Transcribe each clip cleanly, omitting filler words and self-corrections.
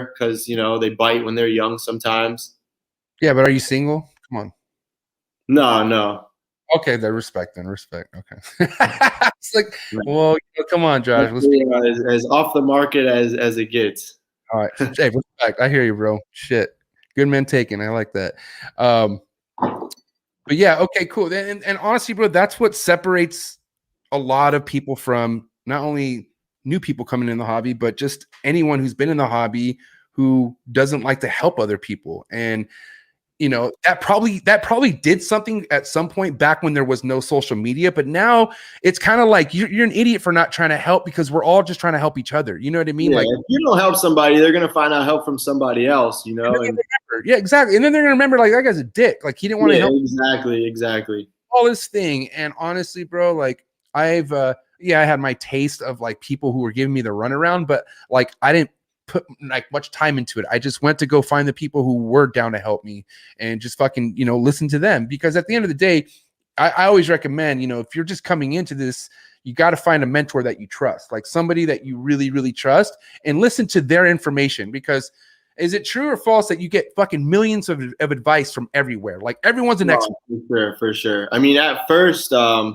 because, you know, they bite when they're young sometimes. Yeah, but are you single? Come on. No. Okay, then respect. Okay. It's like, well, come on, Josh. Let's be as off the market as it gets. All right. Hey, respect. I hear you, bro. Shit. Good men taken. I like that. But yeah, okay, cool. And honestly, bro, that's what separates a lot of people from not only new people coming in the hobby, but just anyone who's been in the hobby who doesn't like to help other people. And you know, that probably did something at some point back when there was no social media, but now it's kind of like you're an idiot for not trying to help because we're all just trying to help each other. You know what I mean? Yeah, like if you don't help somebody, they're gonna find out help from somebody else, you know. And yeah, exactly. And then they're gonna remember like that guy's a dick. Like he didn't want to help. Exactly. All this thing. And honestly, bro, like I had my taste of like people who were giving me the runaround, but like I didn't put like much time into it. I just went to go find the people who were down to help me and just fucking, you know, listen to them. Because at the end of the day, I always recommend, you know, if you're just coming into this, you got to find a mentor that you trust, like somebody that you really, really trust, and listen to their information. Because is it true or false that you get fucking millions of advice from everywhere? Like everyone's an expert. For sure. I mean, at first I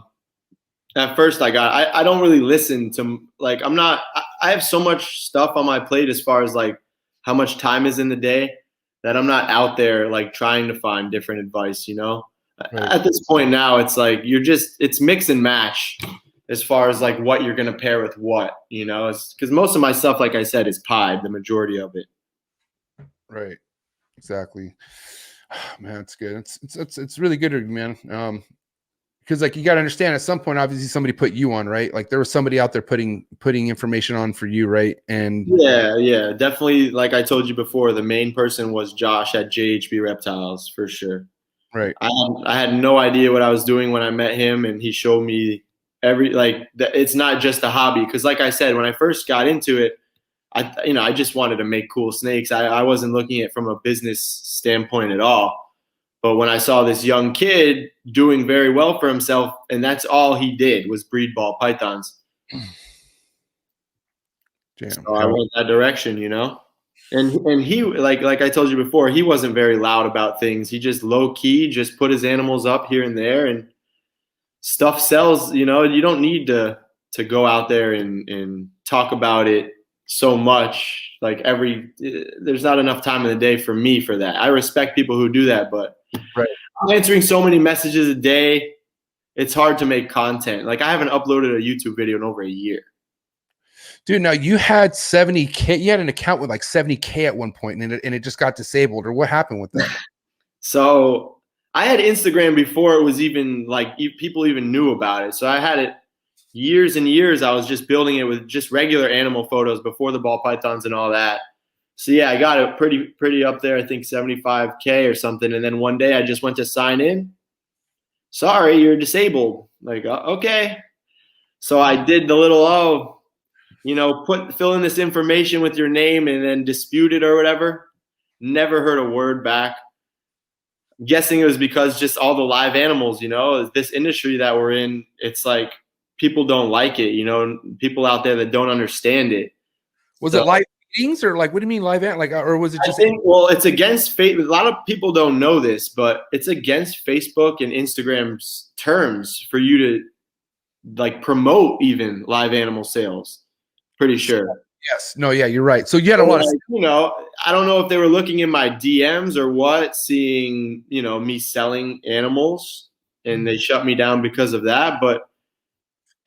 don't really listen to, like, I have so much stuff on my plate as far as like how much time is in the day that I'm not out there like trying to find different advice, you know. Right. At this point now, it's like it's mix and match as far as like what you're going to pair with what, you know. It's because most of my stuff, like I said, is pied, the majority of it. Right. Exactly. Man, it's good. It's really good, man. Because like you got to understand, at some point, obviously somebody put you on, right? Like there was somebody out there putting information on for you, right? And yeah, definitely. Like I told you before, the main person was Josh at JHB Reptiles for sure. Right. I had no idea what I was doing when I met him, and he showed me it's not just a hobby. Because like I said, when I first got into it, I just wanted to make cool snakes. I wasn't looking at it from a business standpoint at all. But when I saw this young kid doing very well for himself, and that's all he did was breed ball pythons. Damn, so I went that direction, you know. And he, like I told you before, he wasn't very loud about things. He just low key just put his animals up here and there, and stuff sells. You know, you don't need to go out there and talk about it so much. Like there's not enough time in the day for me for that. I respect people who do that, but right. I'm answering so many messages a day. It's hard to make content. Like I haven't uploaded a YouTube video in over a year. Dude, now you had 70K. You had an account with like 70K at one point, and it just got disabled. Or what happened with that? So I had Instagram before it was even like people even knew about it. So I had it years and years. I was just building it with just regular animal photos before the ball pythons and all that. So yeah, I got it pretty up there. I think 75K or something. And then one day I just went to sign in. Sorry, you're disabled. Like, okay. So I did the little, fill in this information with your name and then dispute it or whatever. Never heard a word back. I'm guessing it was because just all the live animals, this industry that we're in, it's like people don't like it, people out there that don't understand it. Was it live meetings or like, what do you mean live? Like, or was it just? It's against Facebook. A lot of people don't know this, but it's against Facebook and Instagram's terms for you to like promote even live animal sales. Pretty sure. Yes. No. Yeah, you're right. So you had a lot of, I don't know if they were looking in my DMs or what, seeing, me selling animals, and they shut me down because of that. But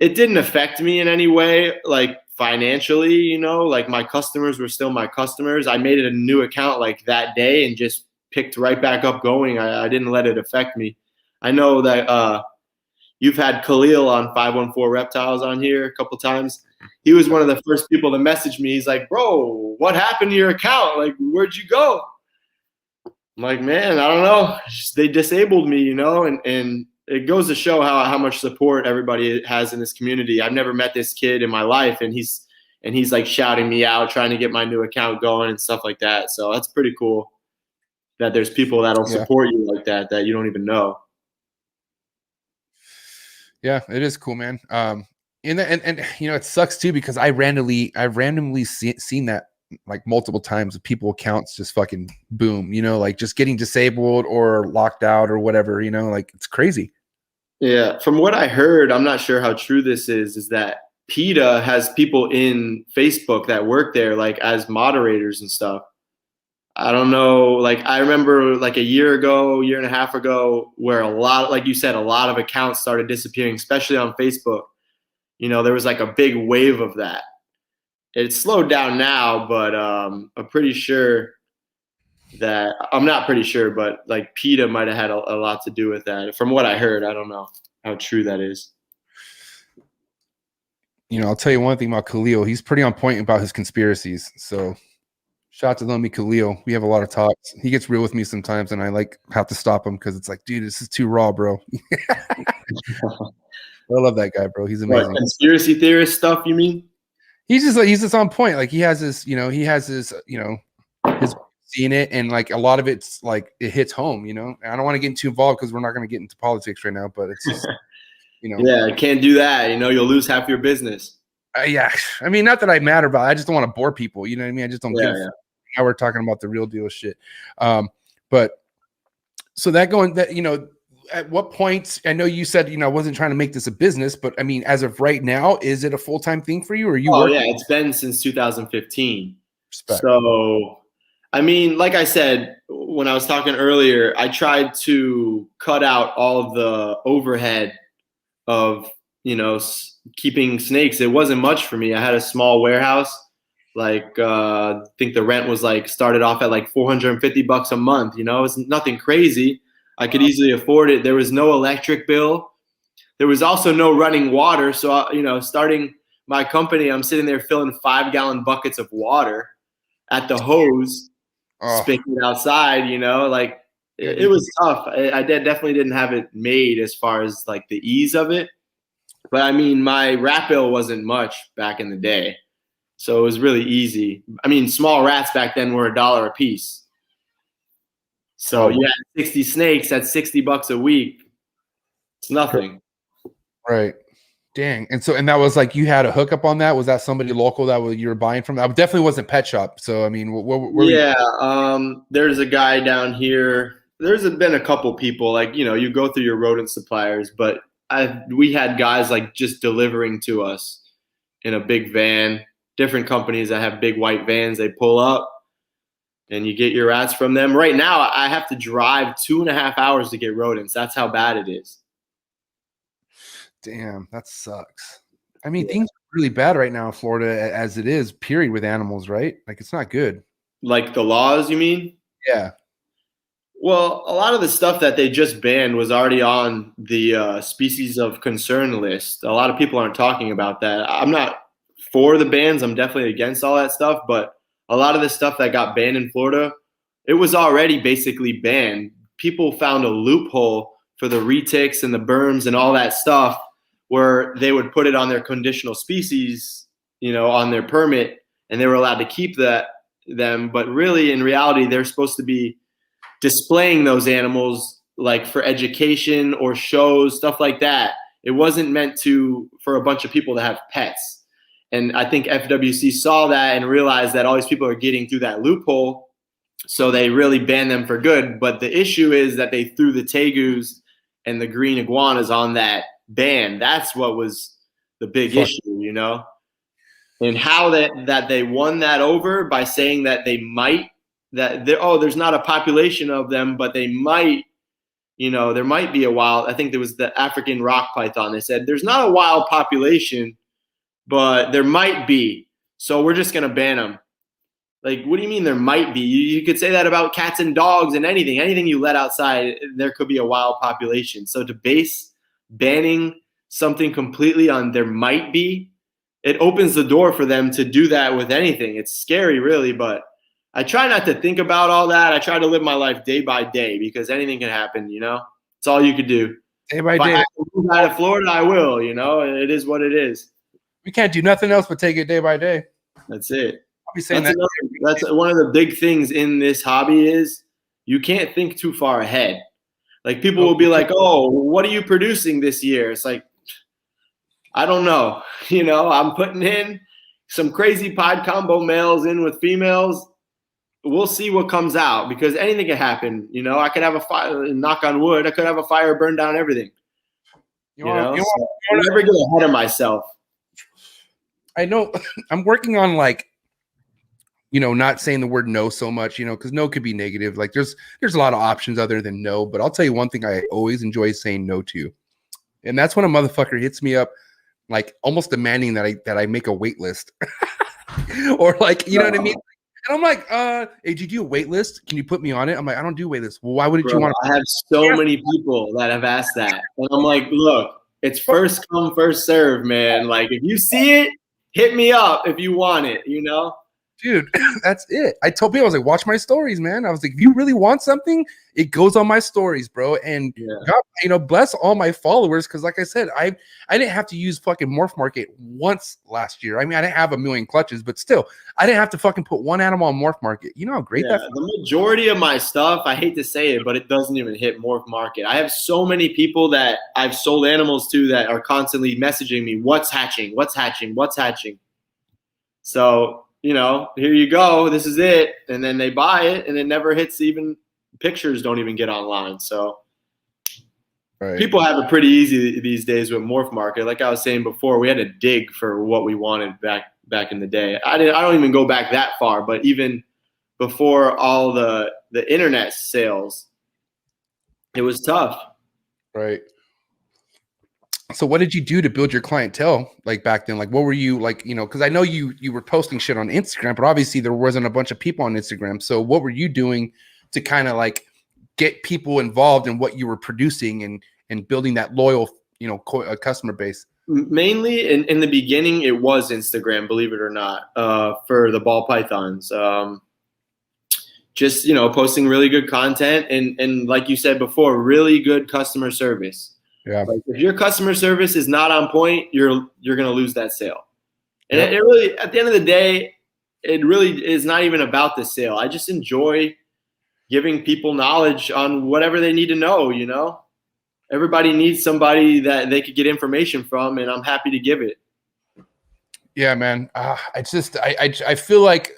it didn't affect me in any way, like financially, like my customers were still my customers. I made it a new account like that day and just picked right back up going. I didn't let it affect me. I know that you've had Khalil on 514 Reptiles on here a couple times. He was one of the first people to message me. He's like, bro, what happened to your account? Like, where'd you go? I'm like, man, I don't know. They disabled me, and it goes to show how much support everybody has in this community. I've never met this kid in my life, and he's like shouting me out, trying to get my new account going and stuff like that. So that's pretty cool that there's people that'll support you like that you don't even know. Yeah, it is cool, man. And it sucks too because I've randomly seen that like multiple times of people accounts just fucking boom, you know, like just getting disabled or locked out or whatever, you know, like it's crazy. Yeah, from what I heard, I'm not sure how true this is that PETA has people in Facebook that work there, like as moderators and stuff. I don't know. Like I remember like a year ago, year and a half ago, where a lot, like you said, a lot of accounts started disappearing, especially on Facebook. You know, there was like a big wave of that. It's slowed down now, but I'm pretty sure that I'm not pretty sure, but like PETA might have had a lot to do with that. From what I heard, I don't know how true that is. You know, I'll tell you one thing about Khalil. He's pretty on point about his conspiracies. So shout out to Lummi Khalil. We have a lot of talks. He gets real with me sometimes, and I like have to stop him because it's like, dude, this is too raw, bro. I love that guy, bro. He's amazing. What, conspiracy theorist stuff, you mean? He's just on point. Like he has his, you know, his seeing it, and like a lot of it's like it hits home, you know. I don't want to get too involved because we're not going to get into politics right now, but it's just, you know. Yeah, I can't do that. You know, you'll lose half your business. Yeah, I mean, not that I matter about it. I just don't want to bore people. You know what I mean? I just don't give. Now we're talking about the real deal shit. But so that you know, at what point? I know you said, you know, I wasn't trying to make this a business, but I mean, as of right now, is it a full-time thing for you, or are you? Oh yeah, it's been since 2015. Respect. So, I mean, like I said when I was talking earlier, I tried to cut out all of the overhead of, you know, keeping snakes. It wasn't much for me. I had a small warehouse. Like I think the rent was like started off at like $450 a month. You know, it's nothing crazy. I could easily afford it. There was no electric bill. There was also no running water. So, you know, starting my company, I'm sitting there filling 5-gallon buckets of water at the hose, spitting it outside, you know, like it was tough. I definitely didn't have it made as far as like the ease of it. But I mean, my rat bill wasn't much back in the day. So it was really easy. I mean, small rats back then were $1 a piece. So you had 60 snakes, that's $60 a week. It's nothing. Right. Dang. And that was like you had a hookup on that? Was that somebody local that you were buying from? I definitely wasn't Pet Shop. So I mean, there's a guy down here. There's been a couple people, like, you know, you go through your rodent suppliers, but we had guys like just delivering to us in a big van. Different companies that have big white vans, they pull up and you get your rats from them. Right now, I have to drive 2.5 hours to get rodents. That's how bad it is. Damn, that sucks. I mean, things are really bad right now in Florida as it is, period, with animals, right? Like, it's not good. Like the laws, you mean? Yeah. Well, a lot of the stuff that they just banned was already on the species of concern list. A lot of people aren't talking about that. I'm not for the bans. I'm definitely against all that stuff. But a lot of the stuff that got banned in Florida, it was already basically banned. People found a loophole for the retics and the berms and all that stuff where they would put it on their conditional species, you know, on their permit, and they were allowed to keep them. But really, in reality, they're supposed to be displaying those animals like for education or shows, stuff like that. It wasn't meant for a bunch of people to have pets. And I think FWC saw that and realized that all these people are getting through that loophole. So they really banned them for good. But the issue is that they threw the tegus and the green iguanas on that ban. That's what was the big issue, you know? And how that they won that over by saying that they might, there's not a population of them, but they might, you know, there might be a wild, I think there was the African rock python. They said there's not a wild population, but there might be. So we're just going to ban them. Like, what do you mean there might be? You could say that about cats and dogs and anything. Anything you let outside, there could be a wild population. So to base banning something completely on there might be, it opens the door for them to do that with anything. It's scary, really, but I try not to think about all that. I try to live my life day by day because anything can happen, you know? It's all you could do. Day by day. If I move out of Florida, I will, you know? It is what it is. We can't do nothing else but take it day by day. That's it. I'll be saying that's one of the big things in this hobby is you can't think too far ahead. Like people will be like, oh, what are you producing this year? It's like, I don't know. You know, I'm putting in some crazy pod combo males in with females. We'll see what comes out because anything can happen. You know, I could have a fire, knock on wood, I could have a fire burn down everything. So I never get ahead of myself. I know I'm working on like, you know, not saying the word no so much, you know, because no could be negative. Like there's a lot of options other than no, but I'll tell you one thing I always enjoy saying no to. And that's when a motherfucker hits me up, like almost demanding that I make a wait list. Or like, you know what I mean? And I'm like, hey, did you do a wait list? Can you put me on it? I'm like, I don't do wait lists. Well, why wouldn't you want to? I have so many people that have asked that. And I'm like, look, it's first come, first serve, man. Like if you see it, hit me up if you want it, you know? Dude, that's it. I told people, I was like, watch my stories, man. I was like, if you really want something, it goes on my stories, bro. And God, you know, bless all my followers. Cause like I said, I didn't have to use fucking Morph Market once last year. I mean, I didn't have a million clutches, but still, I didn't have to fucking put one animal on Morph Market. You know how great that the majority of my stuff, I hate to say it, but it doesn't even hit Morph Market. I have so many people that I've sold animals to that are constantly messaging me, what's hatching, what's hatching, what's hatching. So, you know, here you go, this is it. And then they buy it and it never hits, even pictures don't even get online. So people have it pretty easy these days with Morph Market. Like I was saying before, we had to dig for what we wanted back in the day. I don't even go back that far, but even before all the internet sales, it was tough. Right. So what did you do to build your clientele like back then? Like what were you like, you know, because I know you were posting shit on Instagram, but obviously there wasn't a bunch of people on Instagram. So what were you doing to kind of like get people involved in what you were producing and building that loyal, you know, customer base? Mainly in the beginning, it was Instagram, believe it or not, for the ball pythons. Just, you know, posting really good content and like you said before, really good customer service. Yeah. Like if your customer service is not on point, you're going to lose that sale. And it really, at the end of the day, it really is not even about the sale. I just enjoy giving people knowledge on whatever they need to know, you know? Everybody needs somebody that they could get information from, and I'm happy to give it. Yeah, man. I feel like